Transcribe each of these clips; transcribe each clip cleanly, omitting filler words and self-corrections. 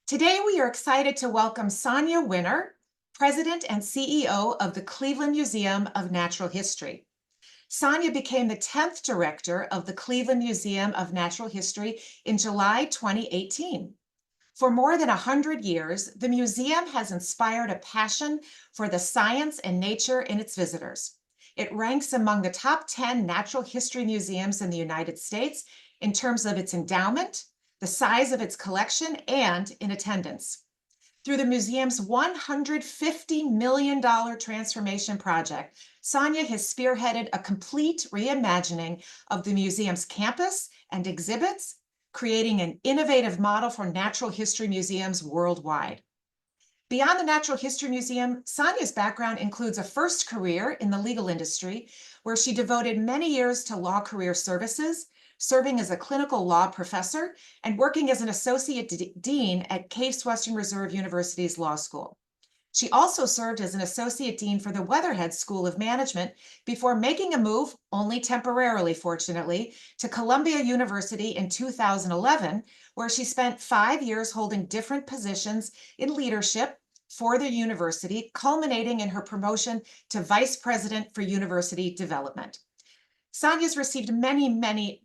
Today, we are excited to welcome Sonia Winner, President and CEO of the Cleveland Museum of Natural History. Sonia became the 10th director of the Cleveland Museum of Natural History in July 2018. For more than 100 years, the museum has inspired a passion for the science and nature in its visitors. It ranks among the top 10 natural history museums in the United States in terms of its endowment, the size of its collection, and in attendance. Through the museum's $150 million transformation project, Sonia has spearheaded a complete reimagining of the museum's campus and exhibits, creating an innovative model for natural history museums worldwide. Beyond the Natural History Museum, Sonia's background includes a first career in the legal industry, where she devoted many years to law career services, serving as a clinical law professor and working as an associate dean at Case Western Reserve University's law school. She also served as an associate dean for the Weatherhead School of Management before making a move, only temporarily, fortunately, to Columbia University in 2011, where she spent 5 years holding different positions in leadership for the university, culminating in her promotion to Vice President for University Development. Sonia's received many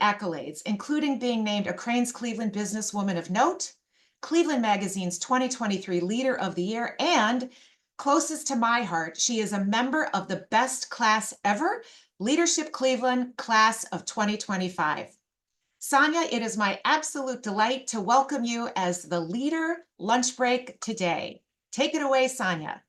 accolades, including being named a Crain's Cleveland Businesswoman of Note, Cleveland Magazine's 2023 Leader of the Year, and closest to my heart, she is a member of the Best Class Ever Leadership Cleveland Class of 2025. Sonia, it is my absolute delight to welcome you as the leader lunch break today. Take it away, Sonia.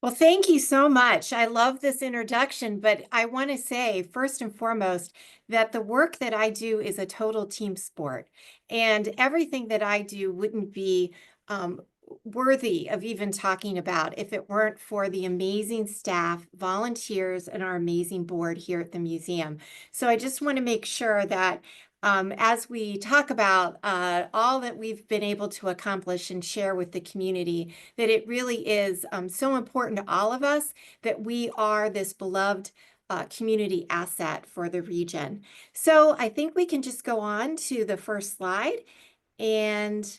Well, thank you so much. I love this introduction, but I want to say first and foremost that the work that I do is a total team sport, and everything that I do wouldn't be worthy of even talking about if it weren't for the amazing staff, volunteers, and our amazing board here at the museum. So I just want to make sure that as we talk about all that we've been able to accomplish and share with the community, that it really is so important to all of us that we are this beloved community asset for the region. So I think we can just go on to the first slide. And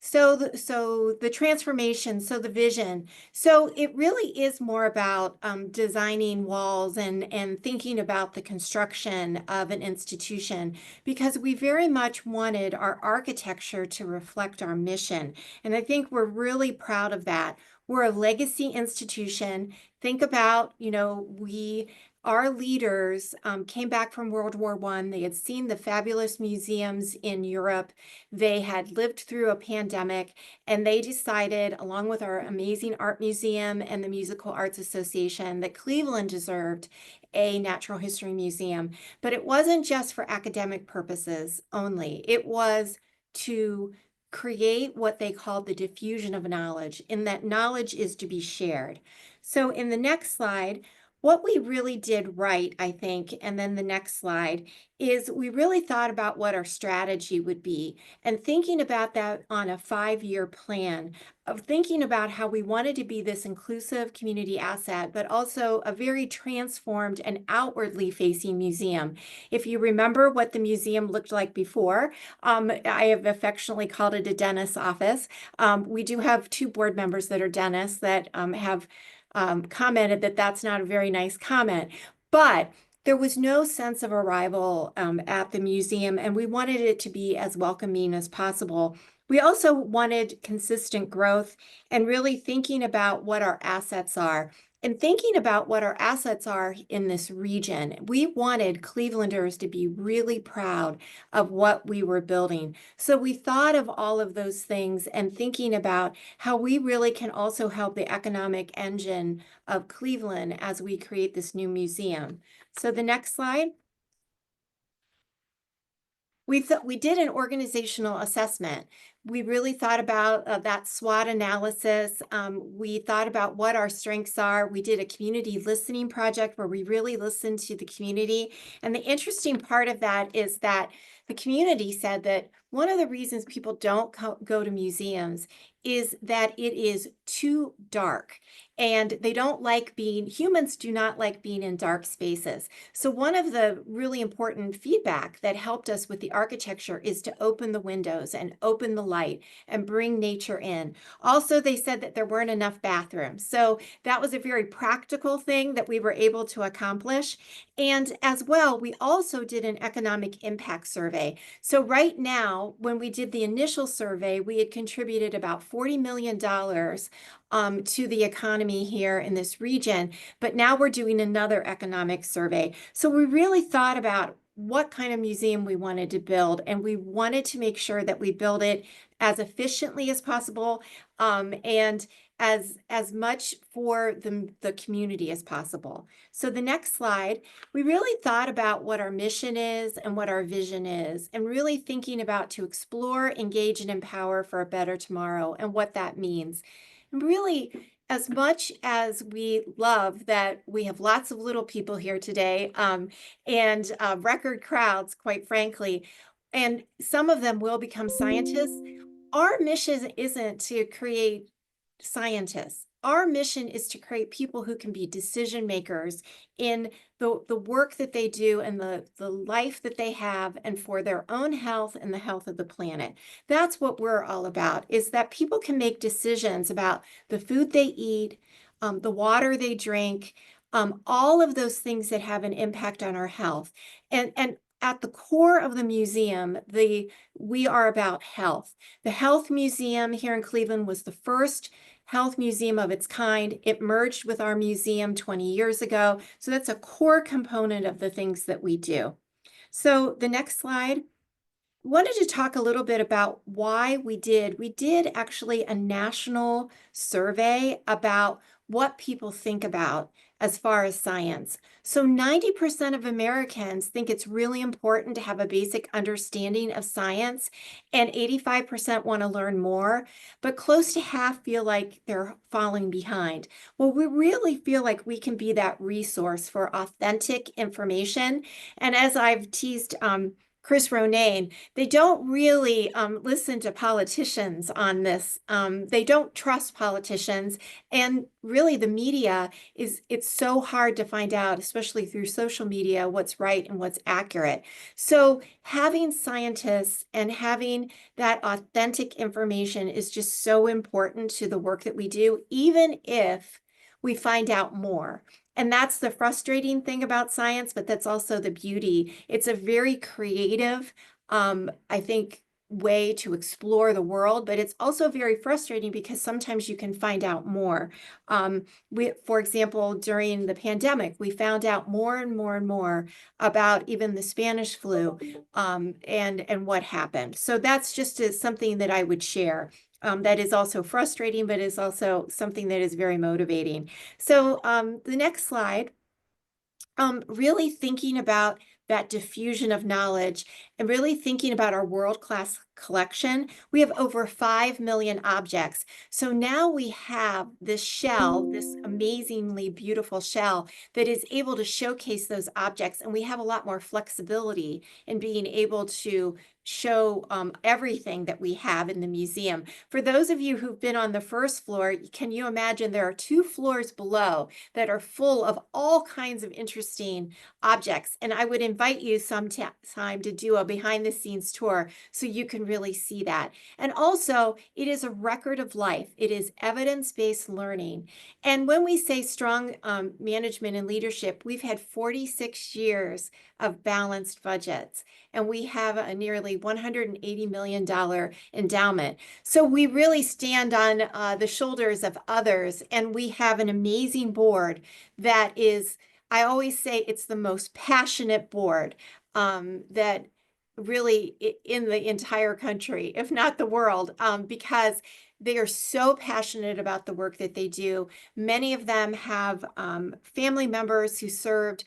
so the transformation, so the vision. So it really is more about designing walls and thinking about the construction of an institution, because we very much wanted our architecture to reflect our mission. And I think we're really proud of that. We're a legacy institution. Think about, our leaders came back from World War I. They had seen the fabulous museums in Europe. They had lived through a pandemic, and they decided, along with our amazing art museum and the Musical Arts Association, that Cleveland deserved a natural history museum. But it wasn't just for academic purposes only. It was to create what they called the diffusion of knowledge, and that knowledge is to be shared. So in the next slide, what we really did right, I think, and then the next slide, is we really thought about what our strategy would be, and thinking about that on a 5-year plan of thinking about how we wanted to be this inclusive community asset, but also a very transformed and outwardly facing museum. If you remember what the museum looked like before, I have affectionately called it a dentist's office. We do have 2 board members that are dentists that have commented that that's not a very nice comment, but there was no sense of arrival at the museum, and we wanted it to be as welcoming as possible. We also wanted consistent growth and really thinking about what our assets are. And thinking about what our assets are in this region, we wanted Clevelanders to be really proud of what we were building. So we thought of all of those things and thinking about how we really can also help the economic engine of Cleveland as we create this new museum. So the next slide. We did an organizational assessment. We really thought about that SWOT analysis. We thought about what our strengths are. We did a community listening project where we really listened to the community. And the interesting part of that is that the community said that one of the reasons people don't go to museums is that it is too dark, and they don't like humans do not like being in dark spaces. So one of the really important feedback that helped us with the architecture is to open the windows and open the light and bring nature in. Also, they said that there weren't enough bathrooms. So that was a very practical thing that we were able to accomplish. And as well, we also did an economic impact survey. So right now, when we did the initial survey, we had contributed about $40 million to the economy here in this region, but now we're doing another economic survey. So we really thought about what kind of museum we wanted to build, and we wanted to make sure that we build it as efficiently as possible, and as much for the community as possible. So the next slide, we really thought about what our mission is and what our vision is, and really thinking about to explore, engage, and empower for a better tomorrow and what that means. And really, as much as we love that we have lots of little people here today, and record crowds, quite frankly, and some of them will become scientists, our mission isn't to create scientists. Our mission is to create people who can be decision makers in the work that they do and the life that they have, and for their own health and the health of the planet. That's what we're all about, is that people can make decisions about the food they eat, the water they drink, all of those things that have an impact on our health. And at the core of the museum, we are about health. The Health Museum here in Cleveland was the first health museum of its kind. It merged with our museum 20 years ago. So that's a core component of the things that we do. So the next slide. Wanted to talk a little bit about why we did actually a national survey about what people think about as far as science. So 90% of Americans think it's really important to have a basic understanding of science, and 85% want to learn more, but close to half feel like they're falling behind. Well, we really feel like we can be that resource for authentic information. And as I've teased Chris Ronayne, they don't really listen to politicians on this. They don't trust politicians, and really the media it's so hard to find out, especially through social media, what's right and what's accurate. So having scientists and having that authentic information is just so important to the work that we do, even if we find out more. And that's the frustrating thing about science, but that's also the beauty. It's a very creative, I think, way to explore the world, but it's also very frustrating because sometimes you can find out more. For example, during the pandemic, we found out more and more and more about even the Spanish flu, and what happened. So that's just something that I would share. That is also frustrating, but is also something that is very motivating. So the next slide, really thinking about that diffusion of knowledge and really thinking about our world-class collection. We have over 5 million objects. So now we have this shell, this amazingly beautiful shell that is able to showcase those objects. And we have a lot more flexibility in being able to show everything that we have in the museum. For those of you who've been on the first floor, can you imagine there are 2 floors below that are full of all kinds of interesting objects? And I would invite you sometime to do a behind the scenes tour so you can really see that. And also, it is a record of life. It is evidence-based learning. And when we say strong management and leadership, we've had 46 years of balanced budgets, and we have a nearly $180 million endowment. So we really stand on the shoulders of others, and we have an amazing board that is, I always say it's the most passionate board that really in the entire country, if not the world, because they are so passionate about the work that they do. Many of them have family members who served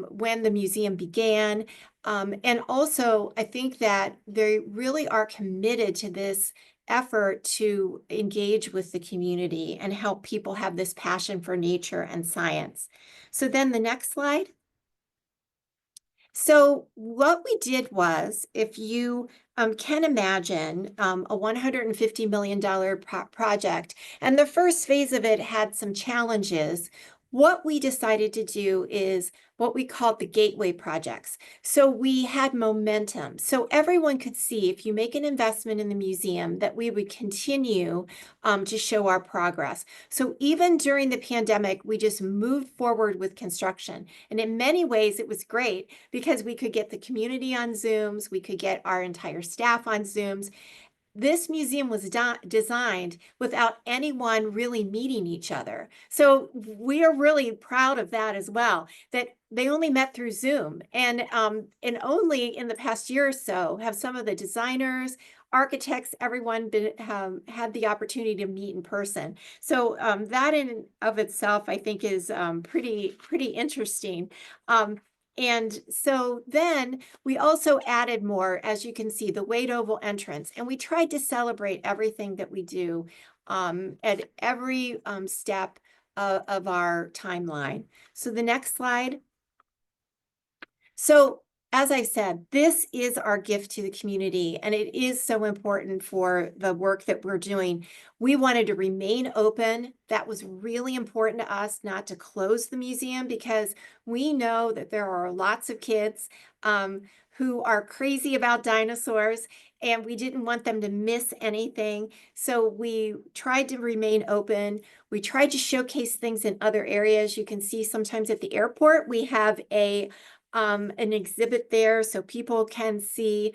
when the museum began. And also, I think that they really are committed to this effort to engage with the community and help people have this passion for nature and science. So then the next slide. So what we did was, if you can imagine a $150 million project, and the first phase of it had some challenges. what we decided to do is what we called the gateway projects. So we had momentum. So everyone could see if you make an investment in the museum that we would continue to show our progress. So even during the pandemic, we just moved forward with construction. And in many ways, it was great because we could get the community on Zooms, we could get our entire staff on Zooms. This museum was designed without anyone really meeting each other. So we are really proud of that as well, that they only met through Zoom. And only in the past year or so have some of the designers, architects, everyone had the opportunity to meet in person. So that in of itself, I think, is pretty interesting. And so then we also added more, as you can see, the Wade Oval entrance, and we tried to celebrate everything that we do at every step of our timeline. So the next slide. So as I said, this is our gift to the community, and it is so important for the work that we're doing. We wanted to remain open. That was really important to us, not to close the museum, because we know that there are lots of kids who are crazy about dinosaurs, and we didn't want them to miss anything. So we tried to remain open. We tried to showcase things in other areas. You can see sometimes at the airport, we have an exhibit there so people can see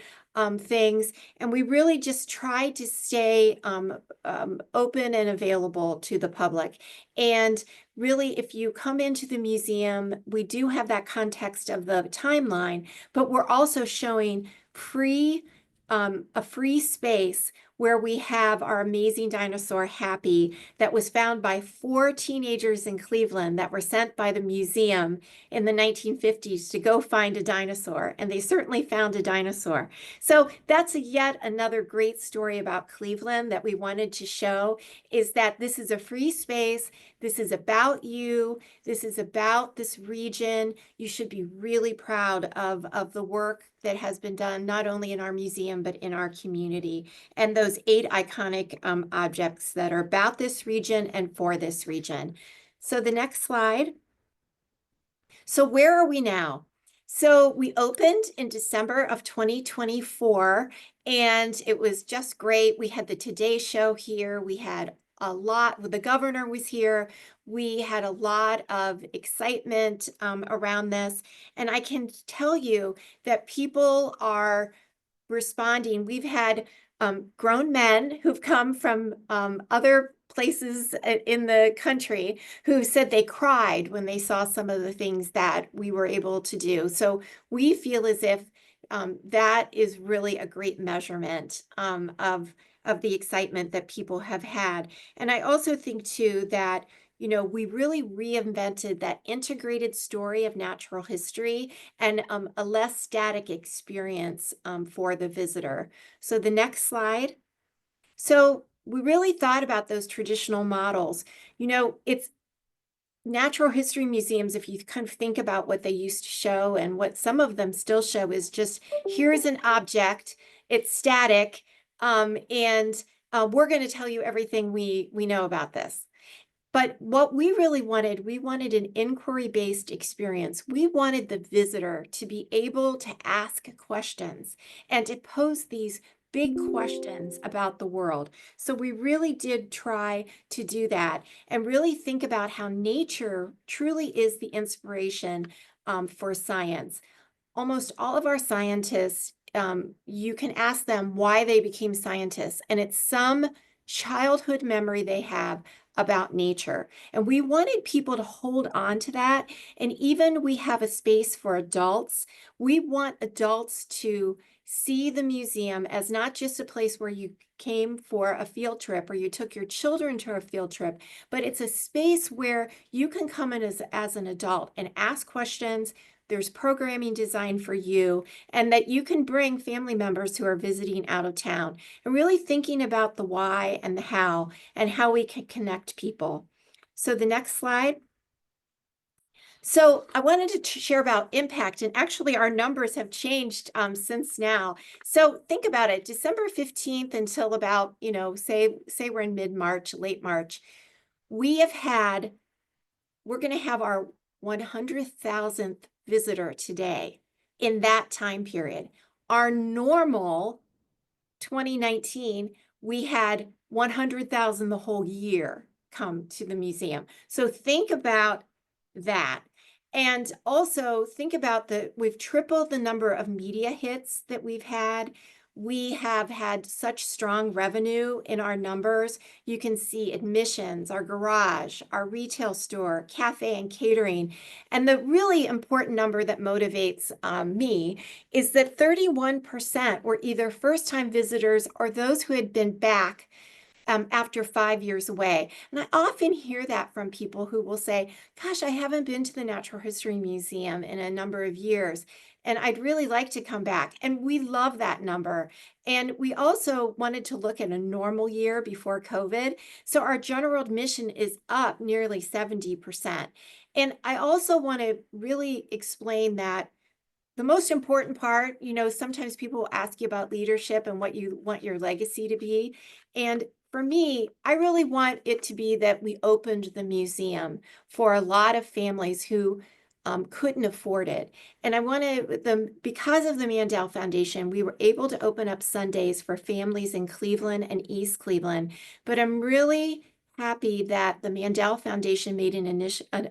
things. And we really just try to stay open and available to the public. And really, if you come into the museum, we do have that context of the timeline, but we're also showing a free space where we have our amazing dinosaur, Happy, that was found by 4 teenagers in Cleveland that were sent by the museum in the 1950s to go find a dinosaur, and they certainly found a dinosaur. So that's yet another great story about Cleveland that we wanted to show, is that this is a free space. This is about you. This is about this region. You should be really proud of the work that has been done, not only in our museum, but in our community, and those 8 iconic objects that are about this region and for this region. So the next slide. So where are we now? So we opened in December of 2024, and it was just great. We had the Today Show here. We had a lot, the governor was here. We had a lot of excitement around this. And I can tell you that people are responding. We've had grown men who've come from other places in the country who said they cried when they saw some of the things that we were able to do. So we feel as if that is really a great measurement of the excitement that people have had. And I also think too that we really reinvented that integrated story of natural history and a less static experience for the visitor. So the next slide. So we really thought about those traditional models. It's natural history museums, if you kind of think about what they used to show and what some of them still show, is just, here's an object, it's static, and we're going to tell you everything we know about this. But what we really wanted, we wanted an inquiry-based experience. We wanted the visitor to be able to ask questions and to pose these big questions about the world. So we really did try to do that and really think about how nature truly is the inspiration for science. Almost all of our scientists, you can ask them why they became scientists, and it's some childhood memory they have about nature. And we wanted people to hold on to that. And even we have a space for adults. We want adults to see the museum as not just a place where you came for a field trip or you took your children to a field trip, but it's a space where you can come in as an adult and ask questions. There's programming designed for you, and that you can bring family members who are visiting out of town, and really thinking about the why and the how and how we can connect people. So the next slide. So I wanted to share about impact, and actually our numbers have changed since now. So think about it, December 15th until about, say we're in mid-March, late March, we have had we're going to have our 100,000th visitor today in that time period. Our normal 2019, we had 100,000 the whole year come to the museum. So think about that. And also think about we've tripled the number of media hits that we've had. We have had such strong revenue in our numbers. You can see admissions, our garage, our retail store, cafe and catering. And the really important number that motivates me is that 31% were either first-time visitors or those who had been back after 5 years away. And I often hear that from people who will say, gosh, I haven't been to the Natural History Museum in a number of years, and I'd really like to come back. And we love that number. And we also wanted to look at a normal year before COVID. So our general admission is up nearly 70%. And I also want to really explain that the most important part, sometimes people will ask you about leadership and what you want your legacy to be. And for me, I really want it to be that we opened the museum for a lot of families who couldn't afford it. And I want because of the Mandel Foundation, we were able to open up Sundays for families in Cleveland and East Cleveland. But I'm really happy that the Mandel Foundation made an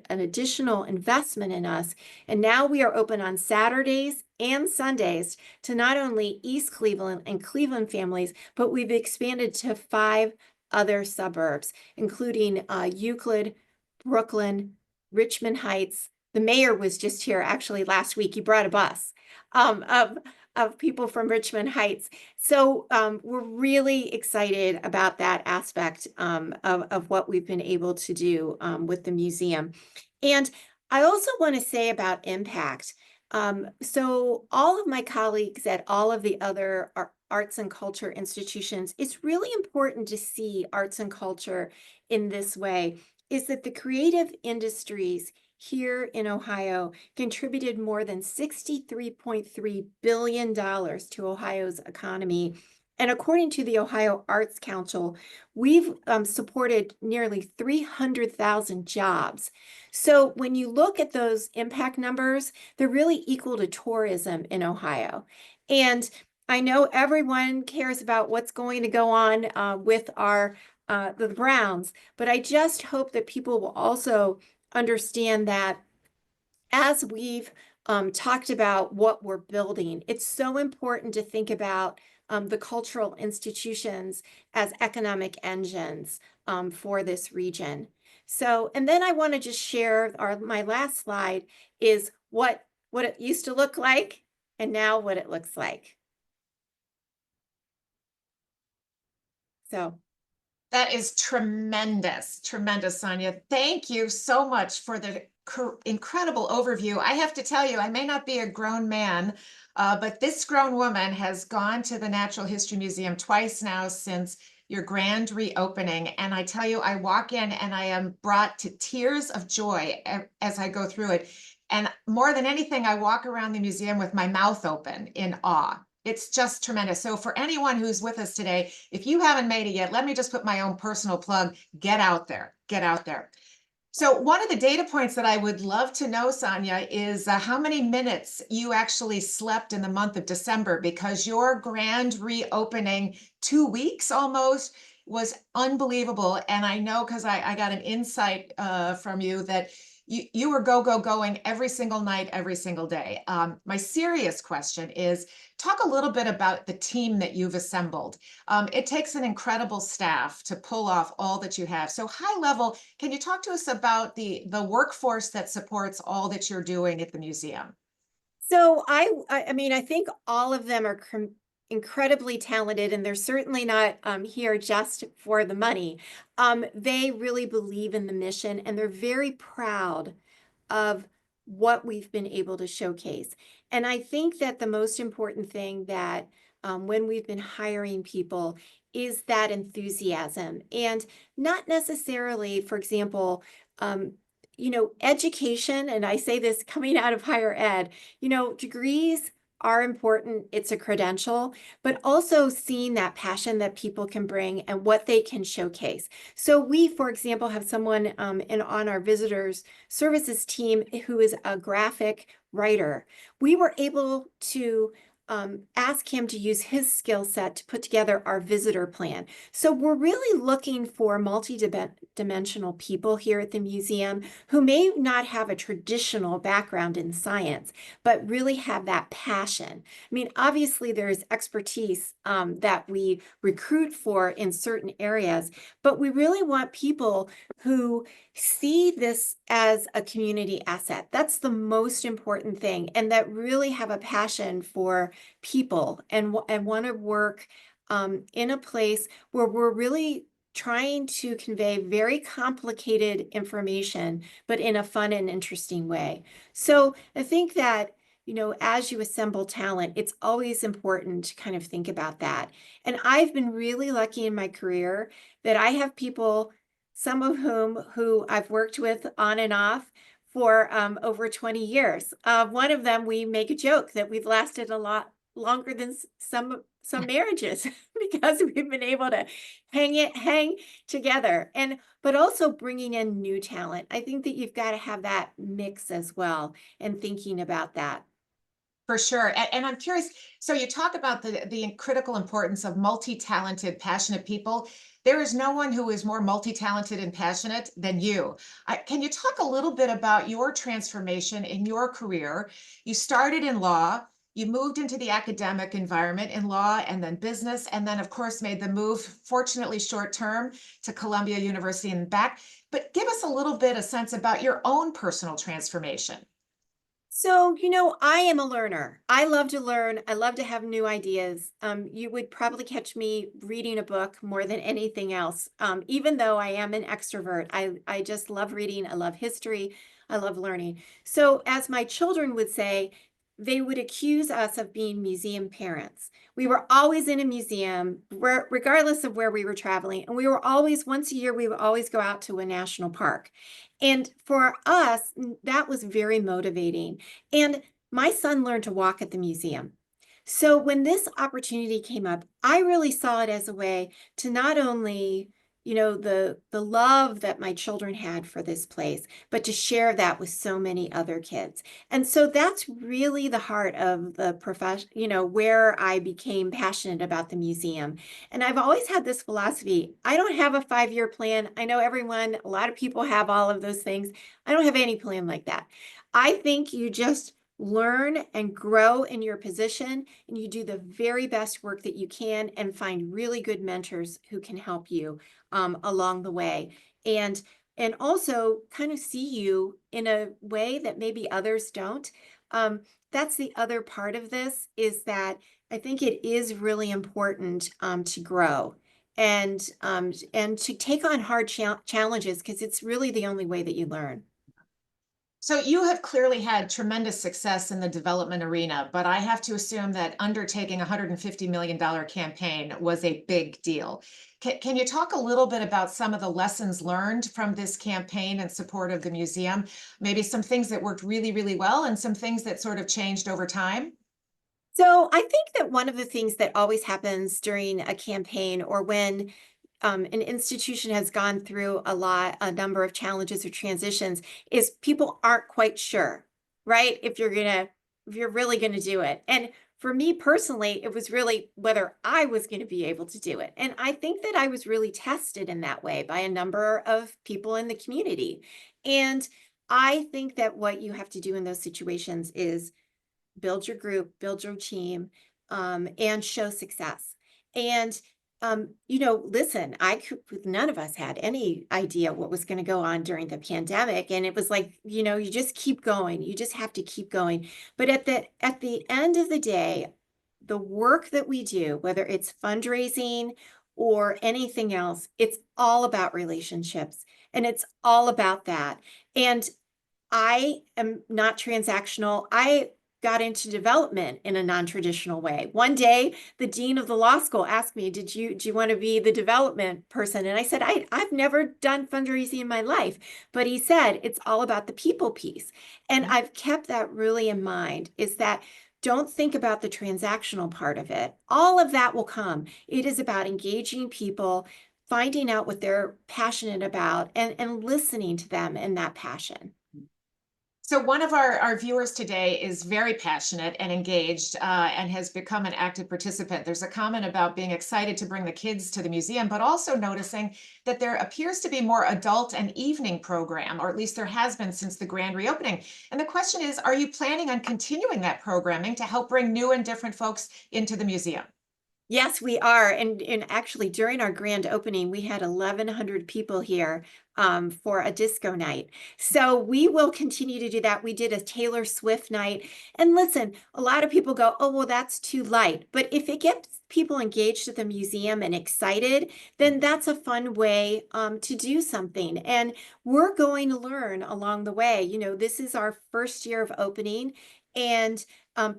additional investment in us. And now we are open on Saturdays and Sundays to not only East Cleveland and Cleveland families, but we've expanded to 5 other suburbs, including Euclid, Brooklyn, Richmond Heights. The mayor was just here actually last week. He brought a bus of people from Richmond Heights. So we're really excited about that aspect of what we've been able to do with the museum. And I also want to say about impact. So all of my colleagues at all of the other arts and culture institutions, it's really important to see arts and culture in this way, is that the creative industries here in Ohio contributed more than $63.3 billion to Ohio's economy. And according to the Ohio Arts Council, we've supported nearly 300,000 jobs. So when you look at those impact numbers, they're really equal to tourism in Ohio. And I know everyone cares about what's going to go on with the Browns, but I just hope that people will also understand that as we've talked about what we're building, it's so important to think about the cultural institutions as economic engines for this region. So, and then I want to just share my last slide is what it used to look like and now what it looks like. So. That is tremendous, tremendous, Sonia. Thank you so much for the incredible overview. I have to tell you, I may not be a grown man, but this grown woman has gone to the Natural History Museum twice now since your grand reopening. And I tell you, I walk in and I am brought to tears of joy as I go through it. And more than anything, I walk around the museum with my mouth open in awe. It's just tremendous. So for anyone who's with us today, if you haven't made it yet, let me just put my own personal plug. Get out there. Get out there. So one of the data points that I would love to know, Sonia, is how many minutes you actually slept in the month of December, because your grand reopening 2 weeks almost was unbelievable. And I know because I got an insight from you that you were going every single night, every single day. My serious question is, talk a little bit about the team that you've assembled. It takes an incredible staff to pull off all that you have. So high level, can you talk to us about the workforce that supports all that you're doing at the museum? So I mean, I think all of them are incredibly talented, and they're certainly not here just for the money. They really believe in the mission, and they're very proud of what we've been able to showcase. And I think that the most important thing that when we've been hiring people is that enthusiasm, and not necessarily, for example, education, and I say this coming out of higher ed, degrees are important. It's a credential, but also seeing that passion that people can bring and what they can showcase. So we, for example, have someone on our visitors services team who is a graphic writer. We were able to ask him to use his skill set to put together our visitor plan. So we're really looking for multi-dimensional people here at the museum who may not have a traditional background in science, but really have that passion. I mean, obviously there's expertise that we recruit for in certain areas, but we really want people who see this as a community asset. That's the most important thing, and that really have a passion for people and want to work in a place where we're really trying to convey very complicated information, but in a fun and interesting way. So I think that, you know, as you assemble talent, it's always important to kind of think about that. And I've been really lucky in my career that I have people, some of who I've worked with on and off for over 20 years. One of them, we make a joke that we've lasted a lot longer than some marriages because we've been able to hang together, and but also bringing in new talent. I think that you've got to have that mix as well and thinking about that. For sure. And I'm curious, so you talk about the critical importance of multi-talented, passionate people. There is no one who is more multi-talented and passionate than you. Can you talk a little bit about your transformation in your career? You started in law, you moved into the academic environment in law and then business, and then of course made the move, fortunately short term, to Columbia University and back. But give us a little bit of sense about your own personal transformation. So, you know, I am a learner. I love to learn. I love to have new ideas. You would probably catch me reading a book more than anything else. Even though I am an extrovert, I just love reading. I love history. I love learning. So, as my children would say, they would accuse us of being museum parents. We were always in a museum, regardless of where we were traveling. And we were always, once a year, we would always go out to a national park. And for us, that was very motivating. And my son learned to walk at the museum. So when this opportunity came up, I really saw it as a way to not only, you know, the love that my children had for this place, but to share that with so many other kids. And so that's really the heart of the profession, you know, where I became passionate about the museum. And I've always had this philosophy. I don't have a 5-year plan. I know everyone, a lot of people have all of those things. I don't have any plan like that. I think you just learn and grow in your position, and you do the very best work that you can and find really good mentors who can help you along the way. And also kind of see you in a way that maybe others don't. That's the other part of this, is that I think it is really important to grow and to take on hard challenges, because it's really the only way that you learn. So you have clearly had tremendous success in the development arena, but I have to assume that undertaking a $150 million campaign was a big deal. Can you talk a little bit about some of the lessons learned from this campaign in support of the museum? Maybe some things that worked really, really well and some things that sort of changed over time? So I think that one of the things that always happens during a campaign, or when an institution has gone through a number of challenges or transitions, is people aren't quite sure, right? If you're really gonna do it. And for me personally, it was really whether I was going to be able to do it. And I think that I was really tested in that way by a number of people in the community. And I think that what you have to do in those situations is build your group, build your team, and show success. And you know, listen, none of us had any idea what was going to go on during the pandemic. And it was like, you know, you just keep going. You just have to keep going. But at the end of the day, the work that we do, whether it's fundraising or anything else, it's all about relationships. And it's all about that. And I am not transactional. I got into development in a non-traditional way. One day, the dean of the law school asked me, do you want to be the development person? And I said, I've never done fundraising in my life. But he said, it's all about the people piece. And I've kept that really in mind, is that Don't think about the transactional part of it. All of that will come. It is about engaging people, finding out what they're passionate about, and listening to them in that passion. So one of our viewers today is very passionate and engaged and has become an active participant. There's a comment about being excited to bring the kids to the museum, but also noticing that there appears to be more adult and evening program, or at least there has been since the grand reopening. And the question is, are you planning on continuing that programming to help bring new and different folks into the museum? Yes, we are. And actually, during our grand opening, we had 1,100 people here for a disco night. So we will continue to do that. We did a Taylor Swift night. And listen, a lot of people go, oh, well, that's too light. But if it gets people engaged at the museum and excited, then that's a fun way to do something. And we're going to learn along the way. You know, this is our first year of opening. And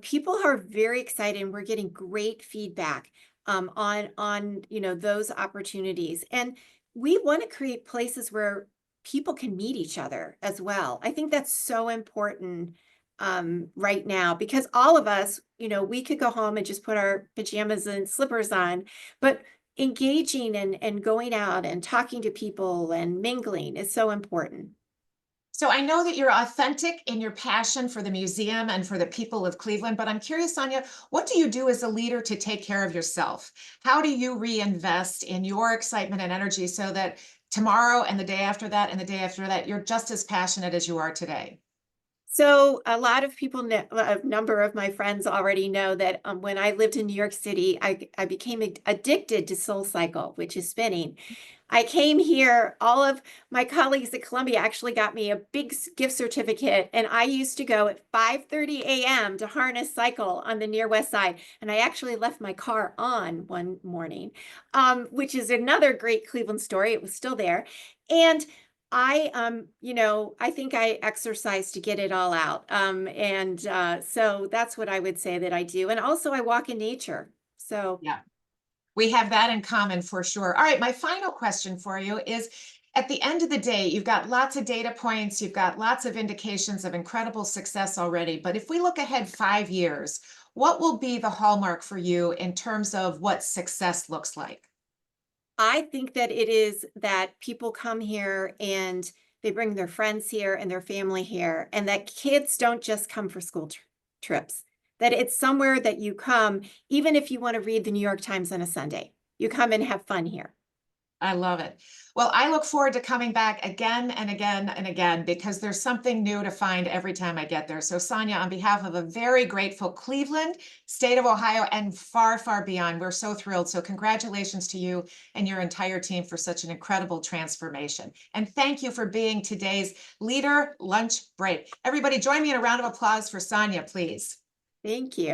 people are very excited, and we're getting great feedback on those opportunities. And we want to create places where people can meet each other as well. I think that's so important right now, because all of us, we could go home and just put our pajamas and slippers on, but engaging and going out and talking to people and mingling is so important. So I know that you're authentic in your passion for the museum and for the people of Cleveland, but I'm curious, Sonia, what do you do as a leader to take care of yourself? How do you reinvest in your excitement and energy so that tomorrow and the day after that and the day after that, you're just as passionate as you are today? So a lot of people, a number of my friends already know that when I lived in New York City, I became addicted to Soul Cycle, which is spinning. I came here, all of my colleagues at Columbia actually got me a big gift certificate, and I used to go at 5:30 a.m. to harness cycle on the near west side. And I actually left my car on one morning, which is another great Cleveland story. It was still there. And I think I exercise to get it all out. So that's what I would say that I do. And also I walk in nature. So Yeah. We have that in common for sure. All right, my final question for you is, at the end of the day, you've got lots of data points, you've got lots of indications of incredible success already. But if we look ahead 5 years, what will be the hallmark for you in terms of what success looks like? I think that it is that people come here and they bring their friends here and their family here, and that kids don't just come for school trips, that it's somewhere that you come, even if you want to read the New York Times on a Sunday, you come and have fun here. I love it. Well, I look forward to coming back again and again and again because there's something new to find every time I get there. So, Sonia, on behalf of a very grateful Cleveland, state of Ohio, and far, far beyond, we're so thrilled. So, congratulations to you and your entire team for such an incredible transformation. And thank you for being today's Leader Lunch Break. Everybody, join me in a round of applause for Sonia, please. Thank you.